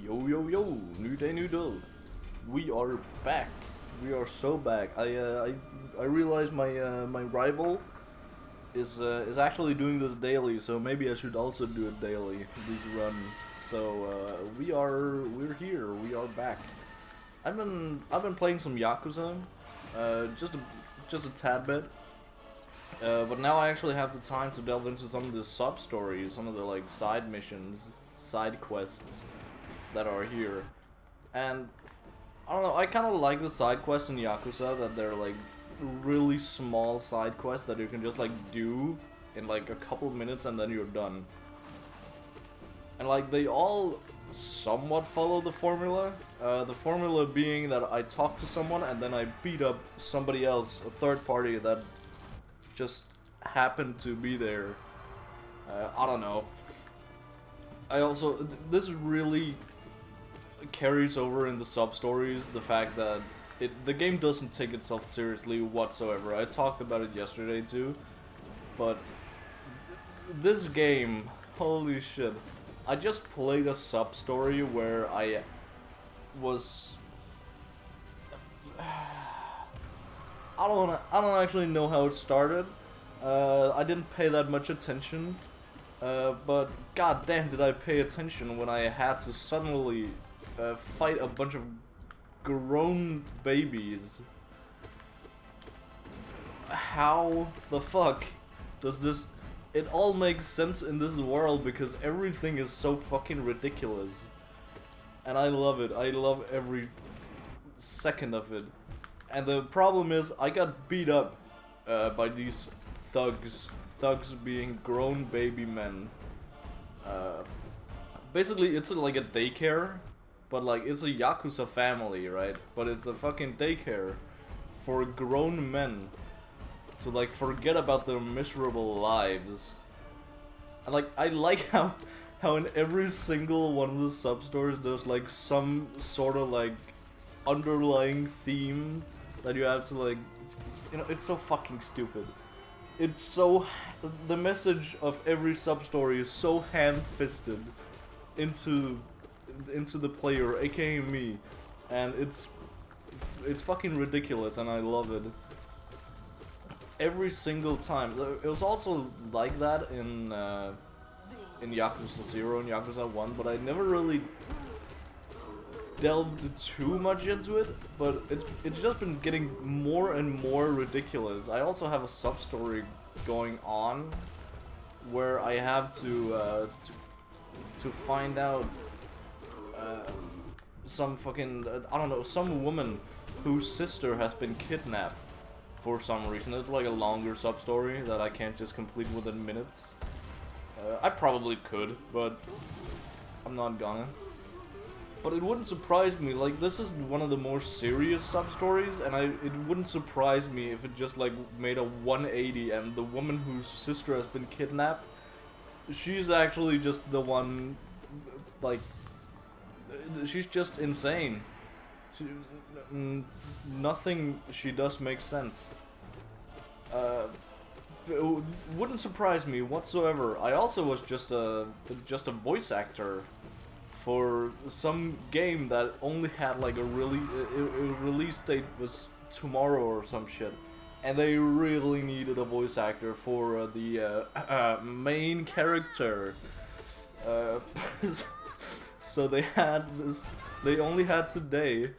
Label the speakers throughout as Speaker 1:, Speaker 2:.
Speaker 1: Yo yo yo, new day, new day. We are back. We are so back. I realized my rival is actually doing this daily, so maybe I should also do it daily. These runs. So we're here. We are back. I've been playing some Yakuza, just a tad bit. But now I actually have the time to delve into some of the sub stories, some of the like side missions, side quests that are here. And I don't know, I kind of like the side quests in Yakuza, that they're like really small side quests that you can just like do in like a couple minutes and then you're done. And like they all somewhat follow the formula. The formula being that I talk to someone and then I beat up somebody else, a third party that just happened to be there. I don't know. This really carries over in the sub-stories, the fact that the game doesn't take itself seriously whatsoever. I talked about it yesterday too, but this game, holy shit. I just played a sub-story where I was... I don't actually know how it started. I didn't pay that much attention, but goddamn did I pay attention when I had to suddenly fight a bunch of grown babies. How the fuck does this... It all makes sense in this world because everything is so fucking ridiculous. And I love it. I love every second of it. And the problem is, I got beat up by these thugs. Thugs being grown baby men. Basically, it's like a daycare, but like it's a Yakuza family, right? But it's a fucking daycare for grown men to like forget about their miserable lives. And like, I like how in every single one of the sub-stories there's like some sort of like underlying theme that you have to like, you know, it's so fucking stupid. It's so, the message of every sub-story is so ham-fisted into the player, aka me, and it's fucking ridiculous, and I love it. Every single time. It was also like that in Yakuza 0 and Yakuza 1, but I never really delved too much into it, but it's just been getting more and more ridiculous. I also have a sub-story going on where I have to find out some fucking, I don't know, some woman whose sister has been kidnapped for some reason. It's like a longer sub-story that I can't just complete within minutes. I probably could, but I'm not gonna. But it wouldn't surprise me, like, this is one of the more serious sub-stories, and it wouldn't surprise me if it just, like, made a 180 and the woman whose sister has been kidnapped, she's actually just the one, like, she's just insane. Nothing she does makes sense. It wouldn't surprise me whatsoever. I also was just a voice actor for some game that only had like a release date was tomorrow or some shit, and they really needed a voice actor for the main character. So they had this. They only had today.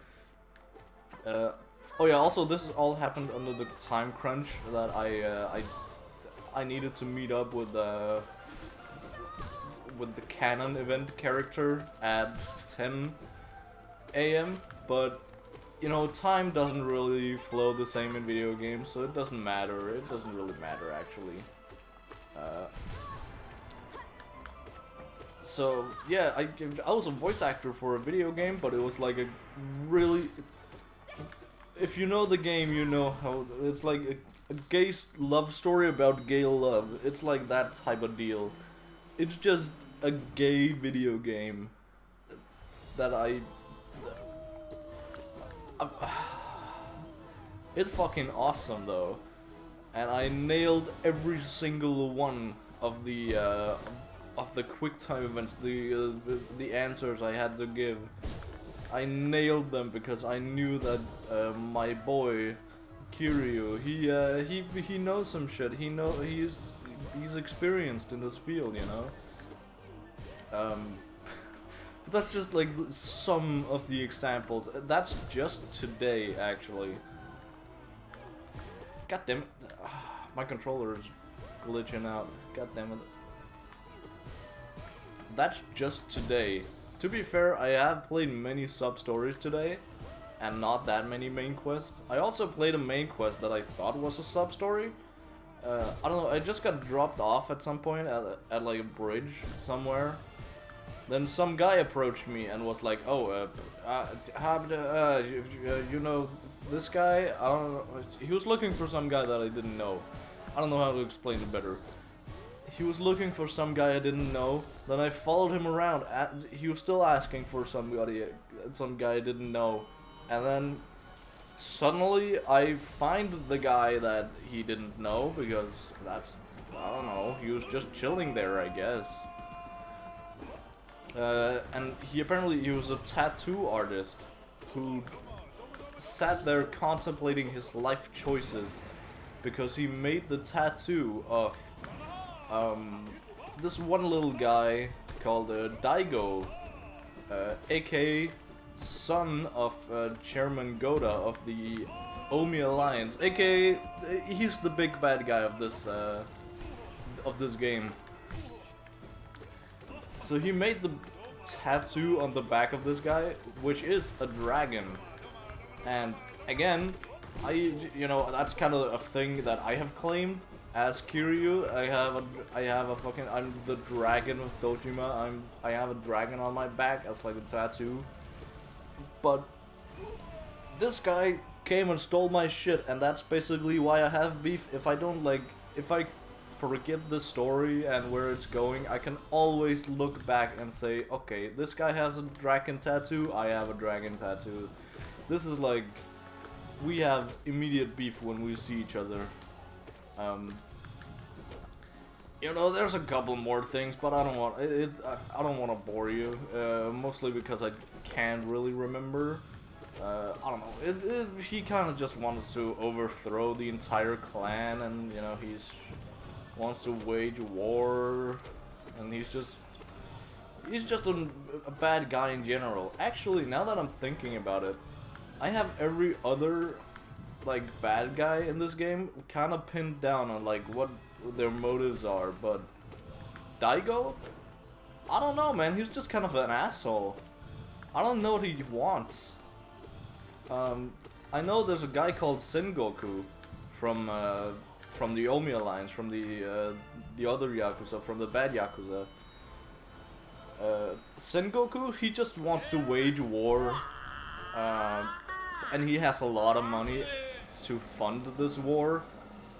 Speaker 1: Oh yeah. Also, this all happened under the time crunch that I needed to meet up with the canon event character at 10 AM, but you know, time doesn't really flow the same in video games, so it doesn't matter. It doesn't really matter actually. So yeah, I was a voice actor for a video game, but it was like a really, if you know the game, you know how it's like a gay love story about gay love. It's like that type of deal. It's just a gay video game that it's fucking awesome though, and I nailed every single one of the of the quick time events, the answers I had to give. I nailed them because I knew that my boy Kiryu, he knows some shit. He's experienced in this field, you know. But that's just like some of the examples. That's just today, actually. God damn it! My controller is glitching out. God damn it! That's just today. To be fair, I have played many sub-stories today, and not that many main quests. I also played a main quest that I thought was a sub-story. I don't know, I just got dropped off at some point at like a bridge somewhere. Then some guy approached me and was like, "Oh, you know this guy?" I don't know. He was looking for some guy that I didn't know. I don't know how to explain it better. He was looking for some guy I didn't know. Then I followed him around. He was still asking for some guy I didn't know. And then suddenly I find the guy that he didn't know because I don't know. He was just chilling there, I guess. And he was a tattoo artist who sat there contemplating his life choices because he made the tattoo of this one little guy called Daigo, aka son of Chairman Goda of the Omi Alliance, aka he's the big bad guy of this game. So he made the tattoo on the back of this guy, which is a dragon. And again, you know, that's kind of a thing that I have claimed as Kiryu. I'm the dragon of Dojima. I have a dragon on my back as like a tattoo. But this guy came and stole my shit, and that's basically why I have beef. If I forget the story and where it's going, I can always look back and say, okay, this guy has a dragon tattoo, I have a dragon tattoo. This is like, we have immediate beef when we see each other. You know, there's a couple more things, but I don't want to bore you. Mostly because I can't really remember. I don't know. He kind of just wants to overthrow the entire clan, and you know, he's wants to wage war, and he's just a bad guy in general. Actually, now that I'm thinking about it, I have every other like bad guy in this game kind of pinned down on like what their motives are, but Daigo, I don't know, man. He's just kind of an asshole. I don't know what he wants. I know there's a guy called Sengoku from the Omi Alliance, from the other Yakuza, from the bad Yakuza. Sengoku, he just wants to wage war, and he has a lot of money to fund this war,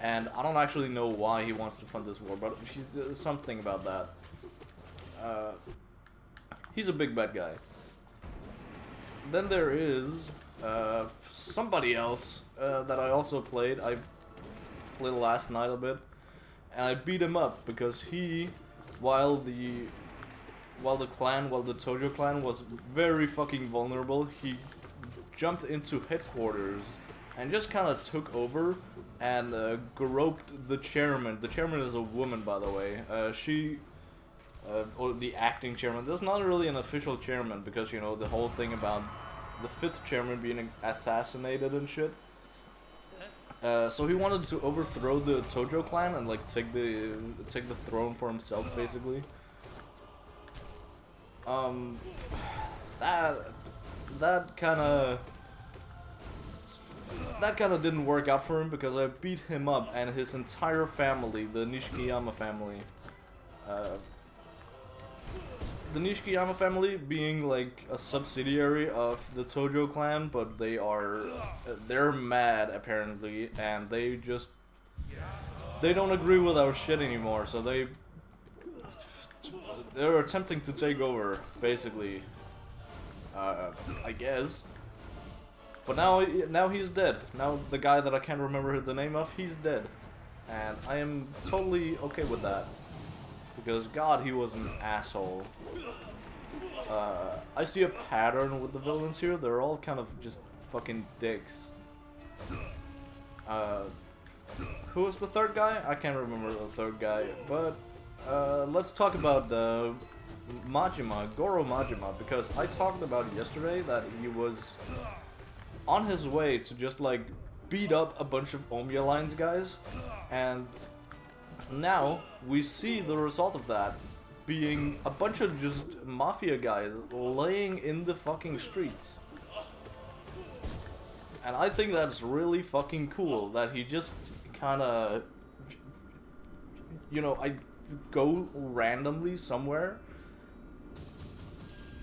Speaker 1: and I don't actually know why he wants to fund this war, but he's something about that. He's a big bad guy. Then there is somebody else that I also played. I played last night a bit, and I beat him up because he, while the Tojo clan was very fucking vulnerable, he jumped into headquarters and just kind of took over and groped the chairman. The chairman is a woman, by the way. Or the acting chairman. There's not really an official chairman because, you know, the whole thing about the 5th chairman being assassinated and shit. So he wanted to overthrow the Tojo clan and like take the throne for himself, basically. That kind of didn't work out for him because I beat him up and his entire family, the Nishikiyama family. The Nishikiyama family being like a subsidiary of the Tojo clan, but they're mad apparently, and they don't agree with our shit anymore, so they're attempting to take over, basically. I guess. But now he's dead. Now the guy that I can't remember the name of, he's dead. And I am totally okay with that. because God, he was an asshole. I see a pattern with the villains here. They're all kind of just fucking dicks. Who was the third guy? I can't remember the third guy, but let's talk about Majima, Goro Majima, because I talked about yesterday that he was on his way to just like beat up a bunch of Omi Alliance guys, and now we see the result of that being a bunch of just mafia guys laying in the fucking streets. And I think that's really fucking cool that he just kinda, you know, I go randomly somewhere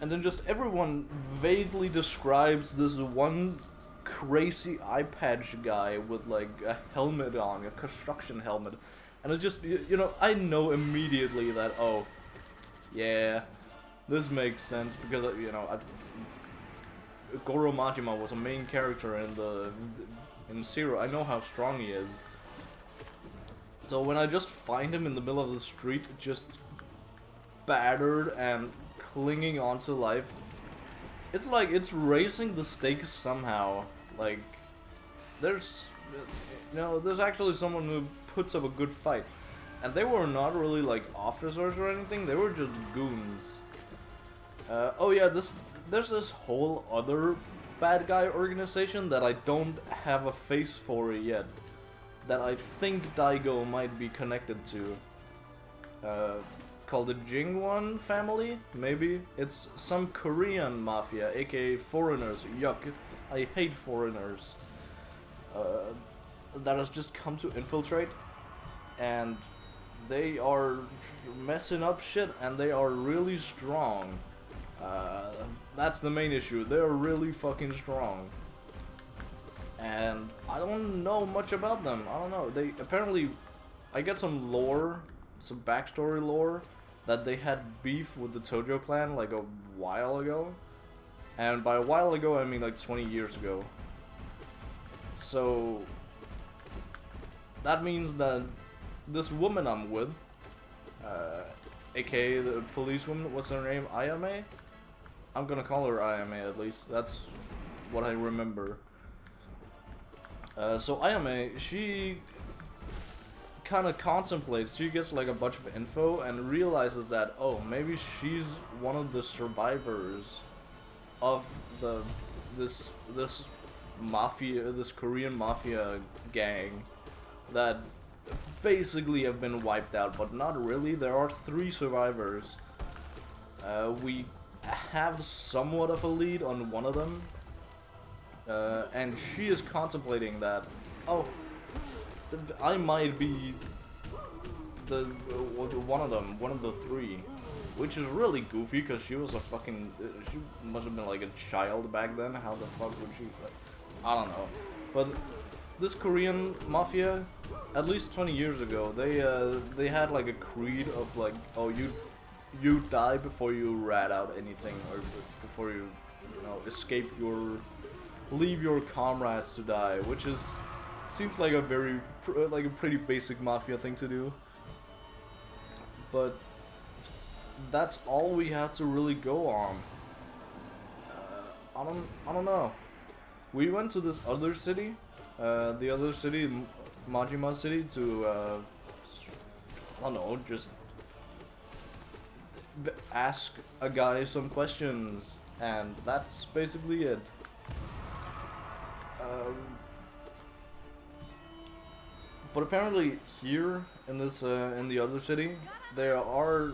Speaker 1: and then just everyone vaguely describes this one crazy eye patch guy with like a helmet on, a construction helmet. And it just, you know, I know immediately that, oh, yeah, this makes sense because, you know, Goro Majima was a main character in Zero. I know how strong he is. So when I just find him in the middle of the street, just battered and clinging onto life, it's like it's raising the stakes somehow. Like, there's, you know, there's actually someone who puts up a good fight. And they were not really like officers or anything, they were just goons. Oh yeah, there's this whole other bad guy organization that I don't have a face for yet, that I think Daigo might be connected to. Called the Jingwon family, maybe? It's some Korean mafia, aka foreigners. Yuck, I hate foreigners. That has just come to infiltrate, and they are messing up shit, and they are really strong. That's the main issue. They're really fucking strong. And I don't know much about them. I don't know. They apparently, I get some lore, some backstory lore, that they had beef with the Tojo clan like a while ago. And by a while ago, I mean like 20 years ago. So that means that this woman I'm with, aka the policewoman, what's her name? Ayame? I'm gonna call her Ayame at least. That's what I remember. So Ayame, she kind of contemplates, she gets like a bunch of info and realizes that, oh, maybe she's one of the survivors of this mafia, this Korean mafia gang that basically have been wiped out, but not really. There are 3 survivors. We have somewhat of a lead on one of them, and she is contemplating that, oh, I might be one of them, one of the 3, which is really goofy because she was a fucking, she must have been like a child back then. How the fuck would she, like, I don't know. But this Korean mafia, at least 20 years ago, they had like a creed of like, oh, you die before you rat out anything, or before you know, escape leave your comrades to die, which is, seems like a pretty basic mafia thing to do. But that's all we had to really go on. I don't know. We went to this other city, the other city, Majima City, to I don't know, just ask a guy some questions, and that's basically it. But apparently here in this in the other city, there are,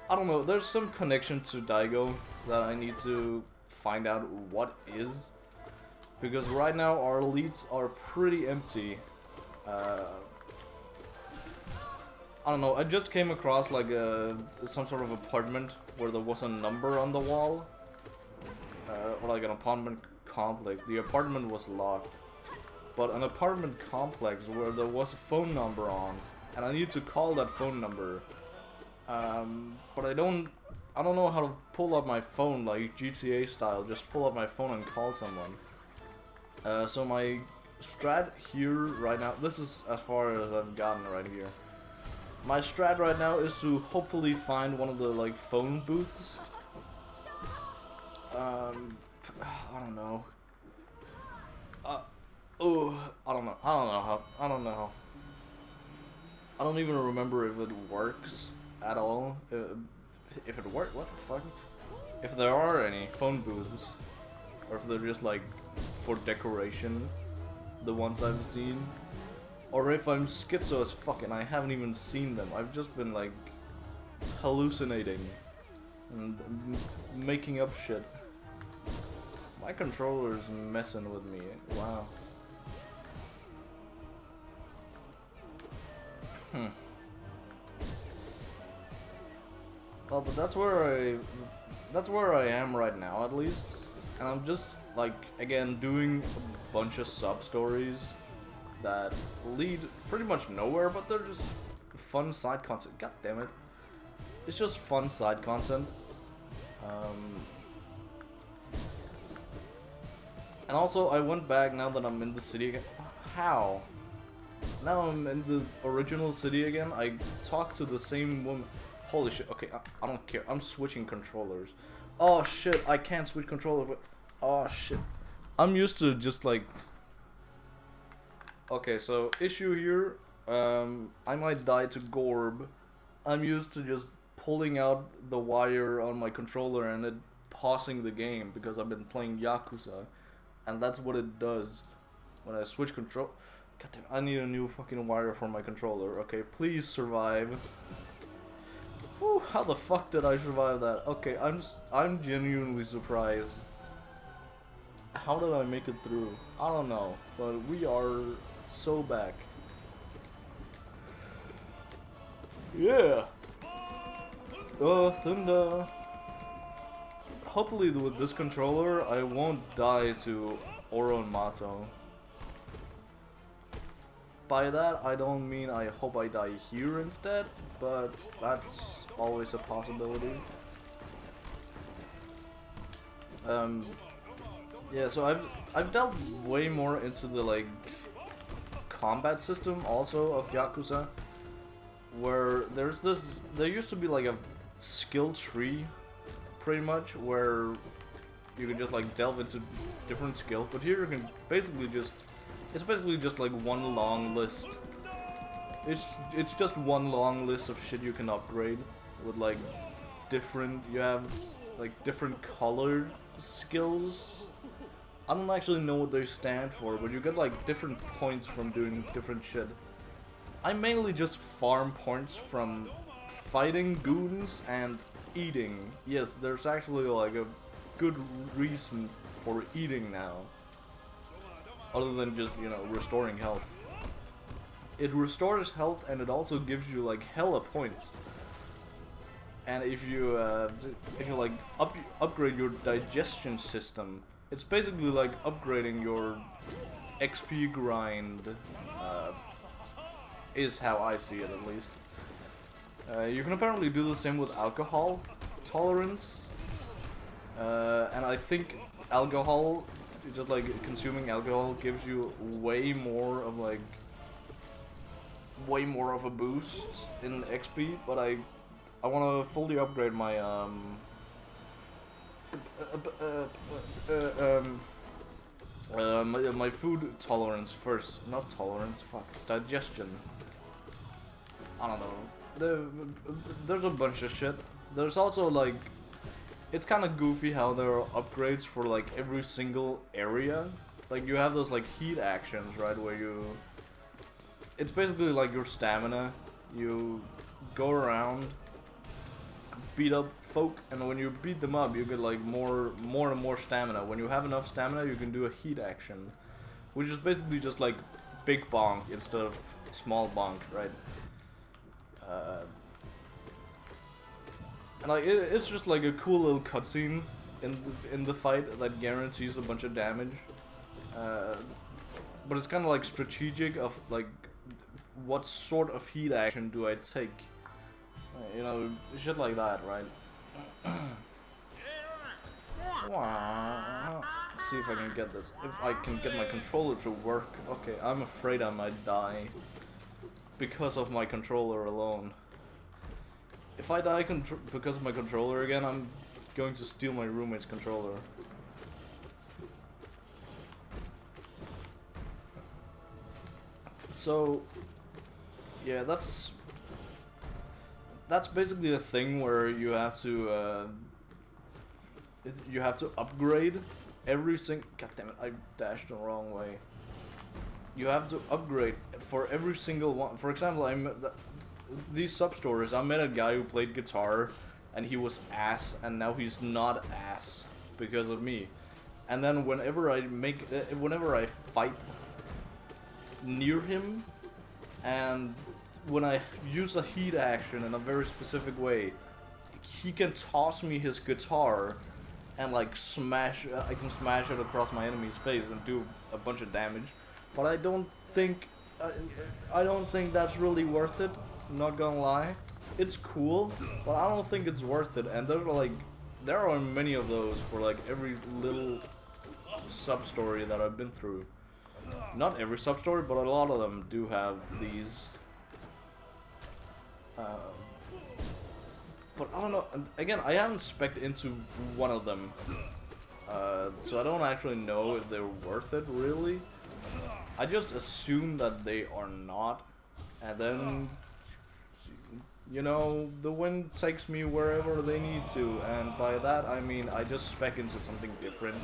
Speaker 1: I don't know, there's some connection to Daigo that I need to find out what is, because right now our leads are pretty empty. I don't know, I just came across like some sort of apartment where there was a number on the wall, or like an apartment complex. The apartment was locked, but an apartment complex where there was a phone number on, and I need to call that phone number. But I don't know how to pull up my phone like GTA style, just pull up my phone and call someone. So my strat here right now, this is as far as I've gotten right here. My strat right now is to hopefully find one of the like phone booths. I don't know. Oh, I don't know. I don't know. I don't even remember if it works at all. If it works, what the fuck? If there are any phone booths, or if they're just like for decoration, the ones I've seen, or if I'm schizo as fuck and I haven't even seen them. I've just been like hallucinating and making up shit. My controller's messing with me. Wow. Well, but that's where I am right now, at least, and I'm just like again doing a bunch of sub stories that lead pretty much nowhere, but they're just fun side content. God damn it, it's just fun side content. And also, I went back now that I'm in the city again. How? Now I'm in the original city again. I talked to the same woman. Holy shit. Okay, I don't care. I'm switching controllers. Oh shit, I can't switch controller. But oh shit. I'm used to just like. Okay, so issue here. I might die to Gorb. I'm used to just pulling out the wire on my controller and it pausing the game because I've been playing Yakuza. And that's what it does when I switch control. God damn, I need a new fucking wire for my controller. Okay, please survive. Whew, how the fuck did I survive that? Okay, I'm genuinely surprised. How did I make it through? I don't know, but we are so back. Yeah. Oh, thunder. Hopefully with this controller, I won't die to Oro Mato. By that, I don't mean I hope I die here instead, but that's always a possibility. Yeah, so I've delved way more into the like combat system also of Yakuza, where there used to be like a skill tree, pretty much, where you can just like delve into different skills, but here you can basically just. It's basically just like one long list. It's just one long list of shit you can upgrade with like you have like different colored skills. I don't actually know what they stand for, but you get like different points from doing different shit. I mainly just farm points from fighting goons and eating. Yes, there's actually like a good reason for eating now. Other than just, you know, restoring health. It restores health and it also gives you like hella points. And if you like upgrade your digestion system, it's basically like upgrading your XP grind. Is how I see it, at least. You can apparently do the same with alcohol tolerance. And I think alcohol. Just like consuming alcohol gives you way more of a boost in XP, but I want to fully upgrade my my food tolerance first. Not tolerance, fuck, digestion. I don't know. There's a bunch of shit. There's also like. It's kind of goofy how there are upgrades for like every single area. Like you have those like heat actions, right, where you... It's basically like your stamina. You go around, beat up folk, and when you beat them up, you get like more and more stamina. When you have enough stamina, you can do a heat action, which is basically just like big bonk instead of small bonk, right? And like it's just like a cool little cutscene in the fight that guarantees a bunch of damage. But it's kind of like strategic of like what sort of heat action do I take? You know, shit like that, right? Let's see if I can get this. If I can get my controller to work. Okay, I'm afraid I might die. because of my controller alone. If I die because of my controller again, I'm going to steal my roommate's controller. So, yeah, that's basically a thing where you have to upgrade every single. God damn it! I dashed the wrong way. You have to upgrade for every single one. For example, these sub-stories. I met a guy who played guitar, and he was ass, and now he's not ass because of me. And then whenever I fight near him, and when I use a heat action in a very specific way, he can toss me his guitar and like smash. I can smash it across my enemy's face and do a bunch of damage. But I don't think that's really worth it. Not gonna lie, it's cool, but I don't think it's worth it. And there are many of those for like every little sub-story that I've been through. Not every sub-story, but a lot of them do have these. But I don't know. Again, I haven't spec'd into one of them, so I don't actually know if they're worth it really. I just assume that they are not, and then, you know, the wind takes me wherever they need to, and by that I mean I just spec into something different,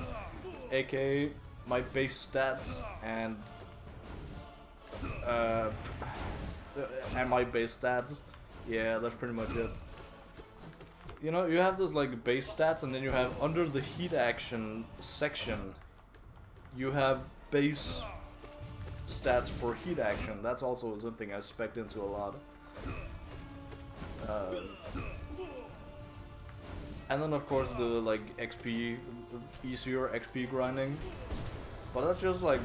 Speaker 1: aka my base stats and my base stats. Yeah, that's pretty much it. You know, you have this like base stats, and then you have under the heat action section, you have base stats for heat action. That's also something I spec'd into a lot. And then of course the like XP, easier XP grinding. But that's just like,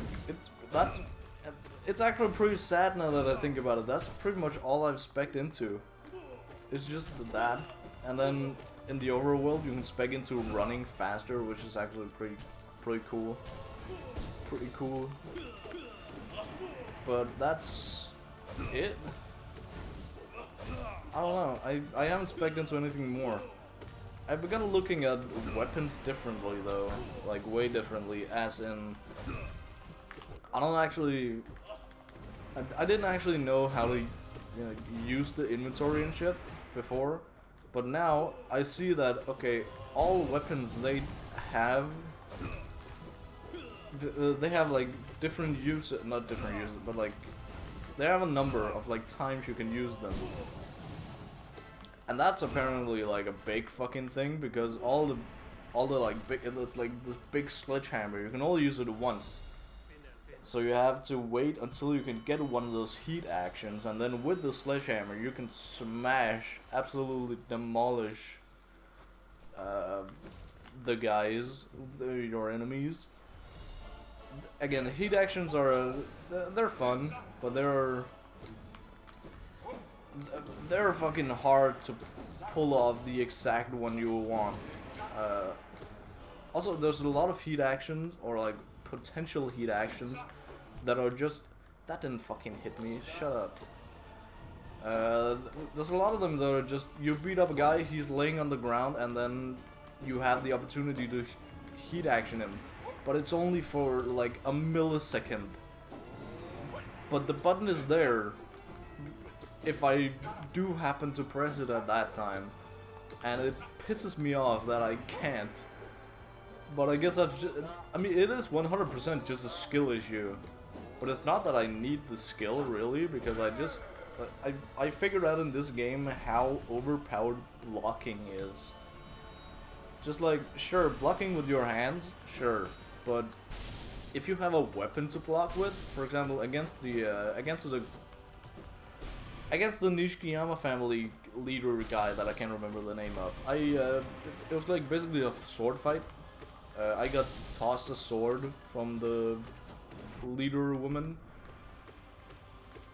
Speaker 1: it's actually pretty sad now that I think about it. That's pretty much all I've spec'd into. It's just that. And then in the overworld you can spec into running faster, which is actually pretty cool. Pretty cool. But that's it. I don't know. I haven't spec'd into anything more. I've begun looking at weapons differently though, like way differently, as in I didn't actually know how to use the inventory and shit before, but now I see that okay, all weapons they have like different uses, not different uses, but like they have a number of like times you can use them. And that's apparently like a big fucking thing, because all the like big, it's like this big sledgehammer, you can only use it once. So you have to wait until you can get one of those heat actions, and then with the sledgehammer you can smash, absolutely demolish the guys, your enemies. Again, heat actions are they're fun, but they're fucking hard to pull off the exact one you want. Also, there's a lot of heat actions, or like potential heat actions, that are just... That didn't fucking hit me, shut up. There's a lot of them that are just, you beat up a guy, he's laying on the ground, and then you have the opportunity to heat action him. But it's only for like a millisecond. But the button is there if I do happen to press it at that time, and it pisses me off that I can't. But I guess I mean, it is 100% just a skill issue, but it's not that I need the skill really, because I figured out in this game how overpowered blocking is. Just like, sure, blocking with your hands, sure, but if you have a weapon to block with, for example, against the Nishikiyama family leader guy that I can't remember the name of. It was like basically a sword fight. I got tossed a sword from the leader woman,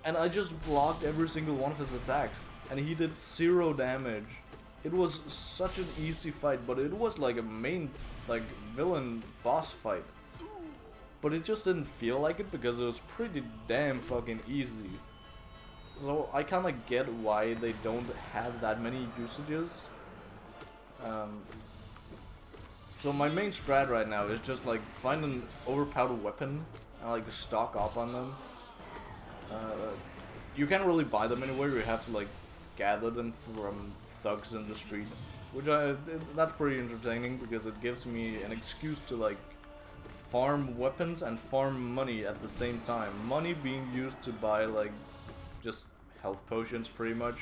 Speaker 1: and I just blocked every single one of his attacks, and he did 0 damage. It was such an easy fight, but it was like a main, like, villain boss fight. But it just didn't feel like it because it was pretty damn fucking easy. So I kind of get why they don't have that many usages. So my main strat right now is just like find an overpowered weapon and like stock up on them. You can't really buy them anywhere. You have to like gather them from thugs in the street, which that's pretty entertaining because it gives me an excuse to like farm weapons and farm money at the same time. Money being used to buy like just health potions, pretty much.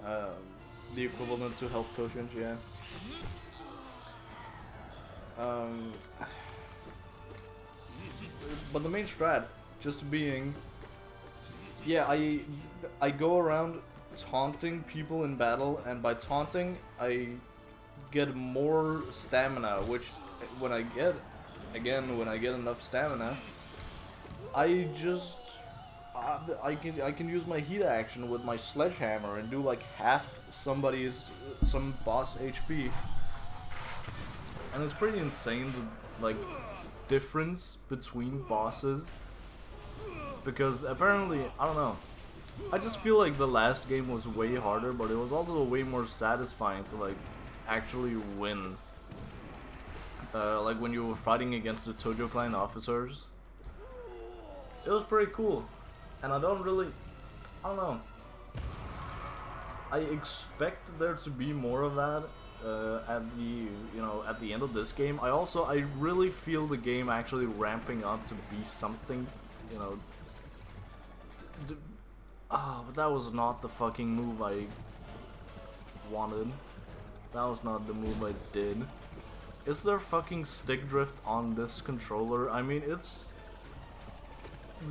Speaker 1: The equivalent to health potions, yeah. But the main strat just being, yeah, I go around taunting people in battle, and by taunting I get more stamina, which when I get enough stamina, I just I can use my heat action with my sledgehammer and do like half some boss HP, and it's pretty insane the like difference between bosses, because apparently, I don't know, I just feel like the last game was way harder, but it was also way more satisfying to like actually win. Like when you were fighting against the Tojo clan officers, it was pretty cool. And I don't know. I expect there to be more of that at the end of this game. I really feel the game actually ramping up to be something, you know. But that was not the fucking move I wanted. That was not the move I did. Is there fucking stick drift on this controller? I mean,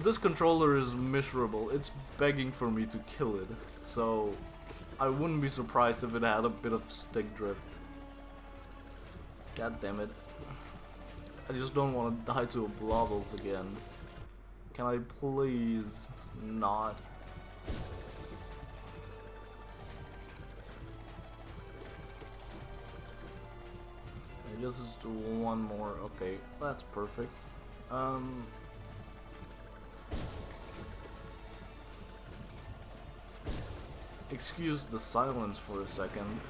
Speaker 1: this controller is miserable. It's begging for me to kill it. So I wouldn't be surprised if it had a bit of stick drift. God damn it. I just don't want to die to a Blobbles again. Can I please not? I guess it's one more. Okay, that's perfect. Excuse the silence for a second.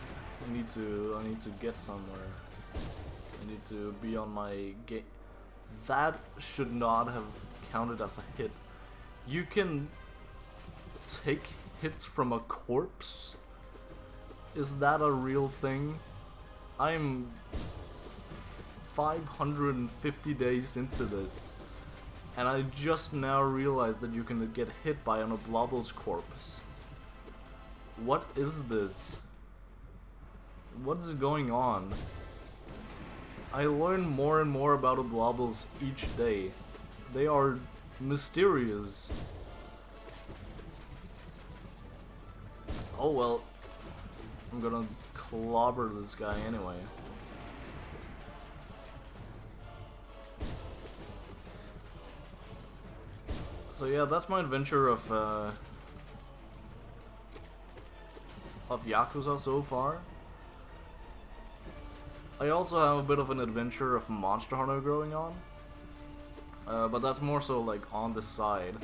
Speaker 1: I need to get somewhere. I need to be on my game. That should not have counted as a hit. You can take hits from a corpse? Is that a real thing? I'm 550 days into this, and I just now realized that you can get hit by an Oblobbles corpse. What is this? What's going on? I learn more and more about Oblobbles each day. They are mysterious. Oh well, I'm gonna clobber this guy anyway. So yeah, that's my adventure of Yakuza so far. I also have a bit of an adventure of Monster Hunter going on, but that's more so like on the side,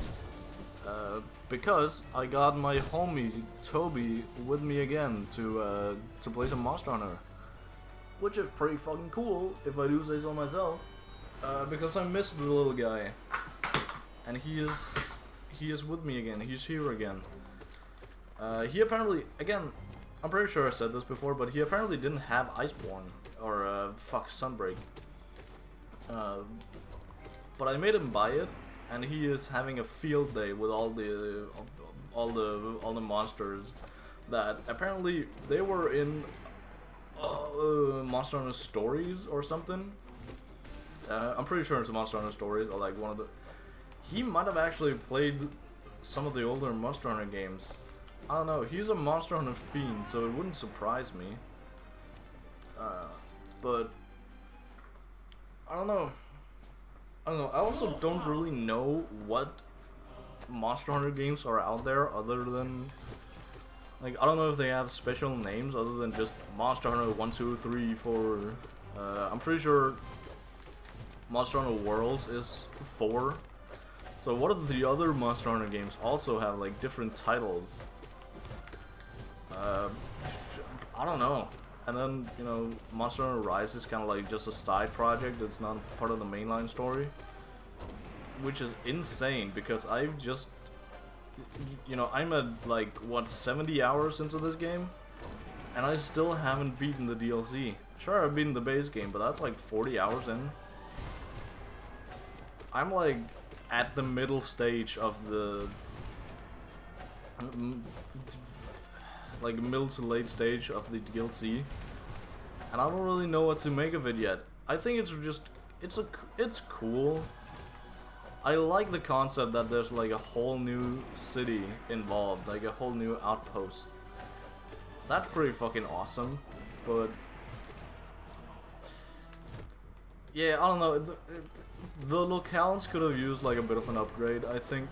Speaker 1: because I got my homie Toby with me again to play some Monster Hunter, which is pretty fucking cool if I do say so myself, because I missed the little guy, and he is with me again. He's here again. He apparently, again, I'm pretty sure I said this before, but he apparently didn't have Iceborne, or Sunbreak. But I made him buy it, and he is having a field day with all the monsters that apparently they were in Monster Hunter Stories or something. I'm pretty sure it's Monster Hunter Stories, or like one of the. He might have actually played some of the older Monster Hunter games. I don't know, he's a Monster Hunter fiend, so it wouldn't surprise me. But I don't know. I also don't really know what Monster Hunter games are out there other than, like, I don't know if they have special names other than just Monster Hunter 1, 2, 3, 4. I'm pretty sure Monster Hunter Worlds is 4. So what if the other Monster Hunter games also have like different titles? I don't know. And then, you know, Monster Hunter Rise is kind of like just a side project that's not part of the mainline story. Which is insane, because I've just... You know, I'm at like, what, 70 hours into this game? And I still haven't beaten the DLC. Sure, I've beaten the base game, but that's like 40 hours in. I'm like at the middle stage of the... like middle to late stage of the DLC. And I don't really know what to make of it yet. I think it's just... It's cool. I like the concept that there's like a whole new city involved, like a whole new outpost. That's pretty fucking awesome, but... Yeah, I don't know, the locales could have used like a bit of an upgrade, I think.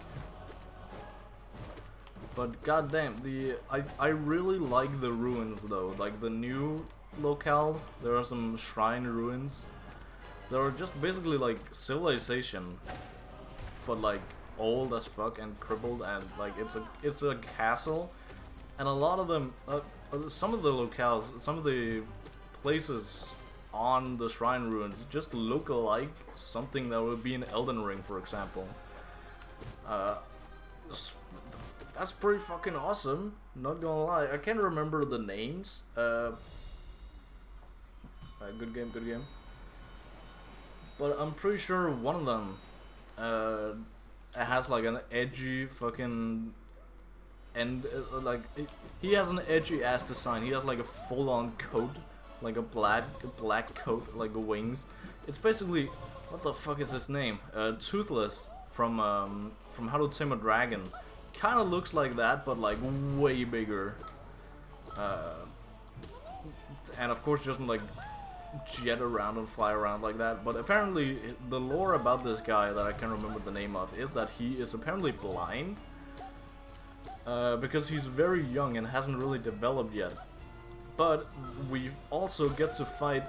Speaker 1: But goddamn, I really like the ruins though, like the new locale. There are some shrine ruins. They are just basically like civilization, but like old as fuck and crippled, and like it's a castle, and a lot of them, some of the locales, some of the places on the shrine ruins just look like something that would be in Elden Ring, for example. That's pretty fucking awesome, not gonna lie. I can't remember the names. Good game, good game. But I'm pretty sure one of them has like an edgy fucking end, like he has an edgy ass design. He has like a full-on coat, like a black coat, like wings. It's basically, what the fuck is his name? Toothless from How to Tame a Dragon. Kind of looks like that, but like way bigger. And of course, just like jet around and fly around like that. But apparently the lore about this guy that I can't remember the name of is that he is apparently blind, because he's very young and hasn't really developed yet. But we also get to fight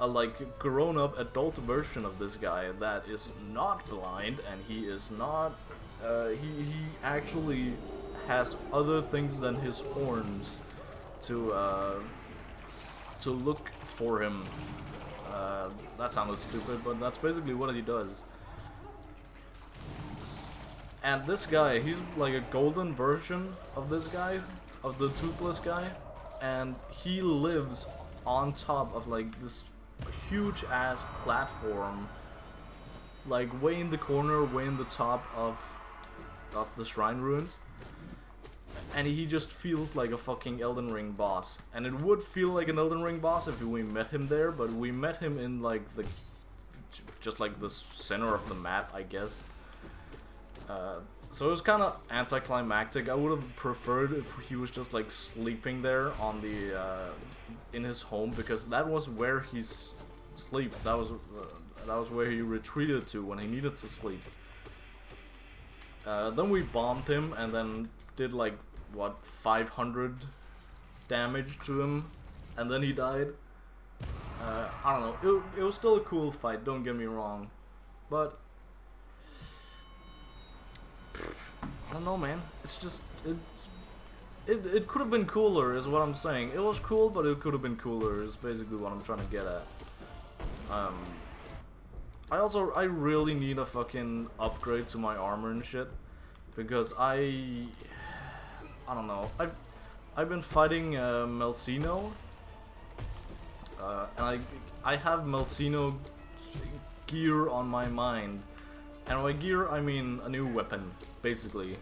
Speaker 1: a like grown-up adult version of this guy that is not blind, and he is not he actually has other things than his horns to look for him. That sounded stupid, but that's basically what he does. And this guy, he's like a golden version of this guy, of the toothless guy, and he lives on top of like this huge ass platform, like way in the corner, way in the top of the shrine ruins. And he just feels like a fucking Elden Ring boss. And it would feel like an Elden Ring boss if we met him there, but we met him in like just like the center of the map, I guess. So it was kind of anticlimactic. I would have preferred if he was just like sleeping there on the in his home, because that was where he sleeps. That was where he retreated to when he needed to sleep. Then we bombed him and then did like, what, 500 damage to him, and then he died. I don't know, it was still a cool fight, don't get me wrong, but I don't know, man, it's just, it could have been cooler is what I'm saying. It was cool, but it could have been cooler is basically what I'm trying to get at. I really need a fucking upgrade to my armor and shit, because I don't know. I've been fighting Melcino, and I have Melcino gear on my mind, and by gear I mean a new weapon, basically,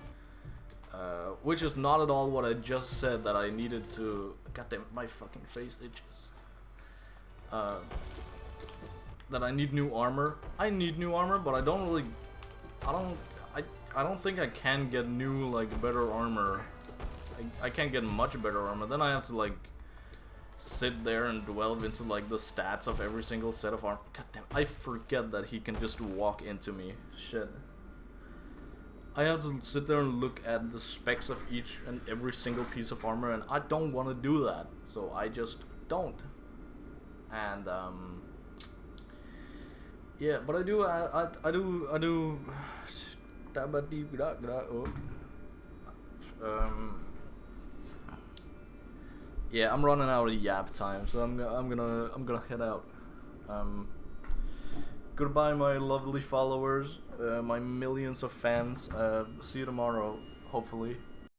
Speaker 1: which is not at all what I just said that I needed to. Goddamn, my fucking face itches. That I need new armor. I need new armor, but I don't really. I don't think I can get new, like, better armor. I can't get much better armor. Then I have to, like, sit there and delve into, like, the stats of every single set of armor. God damn, I forget that he can just walk into me. Shit. I have to sit there and look at the specs of each and every single piece of armor, and I don't want to do that. So I just don't. And, yeah, but I do Yeah, I'm running out of yap time, so I'm gonna head out. Goodbye, my lovely followers, my millions of fans. See you tomorrow, hopefully.